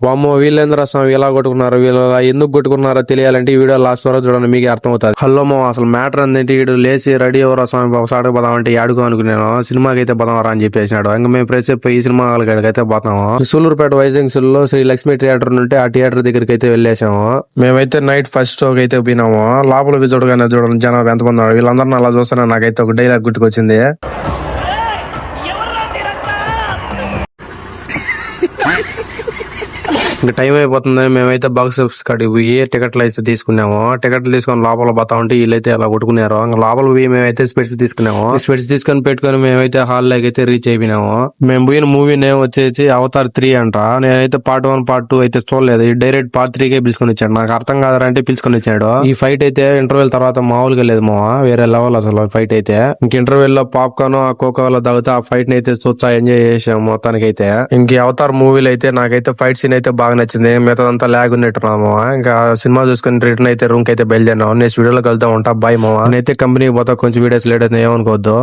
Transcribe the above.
వామ్మో వీళ్ళేంద్ర స్వామి ఇలా కొట్టుకున్నారు, వీళ్ళు ఎందుకు కొట్టుకున్నారో తెలియాలంటే ఈ వీడియో లాస్ట్ వరకు చూడండి, మీకు అర్థమవుతుంది. హలో మో అసలు మ్యాటర్ అందేంటి, వీడు లేచి రెడీ ఎవరో స్వామి ఒకసారి పోదాం అంటే ఆడుకో అనుకున్నాను, సినిమాకి అయితే పోదాంరా అని చెప్పేసినాడు. ఇంకా మేము ప్రెస్ ఈ సినిమా అయితే పోతాము. సూలూరుపేట వైజంక్షన్ లో శ్రీ లక్ష్మీ థియేటర్ ఉంటే ఆ థియేటర్ దగ్గరికి అయితే వెళ్ళేసాము. మేమైతే నైట్ ఫస్ట్ షోకి అయితే పోయినాము. లోపల చూడగానే చూడండి జనాలు ఎంతమంది ఉన్నారు. వీళ్ళందరినీ అలా చూస్తున్నా నాకైతే ఒక డైలాగ్ గుర్తుకొచ్చింది. ఇంకా టైం అయిపోతుంది, మేమైతే బాక్స్ ఆఫీస్ కాడికి పోయి టికెట్లు అయితే తీసుకున్నాము. టికెట్లు తీసుకొని లోపల పోతా ఉంటే వీళ్ళైతే అలా కొట్టుకున్నారు. ఇంకా లోపల పోయి మేమైతే స్పెట్స్ తీసుకున్నాము. స్పెట్స్ తీసుకొని పెట్టుకొని మేమైతే హాల్ లోకి అయితే రీచ్ అయిపోయినాము. మేము పోయిన మూవీ నేమ్ వచ్చేసి అవతార్ 3 అంట. నేనైతే పార్ట్ 1 పార్ట్ 2 అయితే చూడలేదు, డైరెక్ట్ పార్ట్ 3 కే పిలుచుకొని వచ్చాడు. నాకు అర్థం కాదంటే పిలుచుకొని వచ్చాడు. ఈ ఫైట్ అయితే ఇంటర్వెల్ తర్వాత మామూలుగా లేదు మావా, వేరే లెవెల్ అసలు ఫైట్ అయితే. ఇంక ఇంటర్వెల్ లో పాప్కార్న్ ఆ కోకోలో తాగితే ఆ ఫైట్ ని అయితే చూస్తా ఎంజాయ్ చేసాము మొత్తానికి అయితే. ఇంక అవతార్ మూవీలో అయితే నాకైతే ఫైట్ సీన్ అయితే బాగా నచ్చింది. మిగతాదంతా లాగ్ ఉన్నట్టున్నాము. ఇంకా సినిమా చూసుకుని రిటర్న్ అయితే రూమ్ కి అయితే బయలుదేరినాము. నెక్స్ట్ వీడియోలో కలుద్దాం. ఉంటా బాయ్ మావా. నేనైతే కంపెనీకి పోతా, కొంచెం వీడియోస్ లేట్ అయితే ఏమనుకోవద్దు.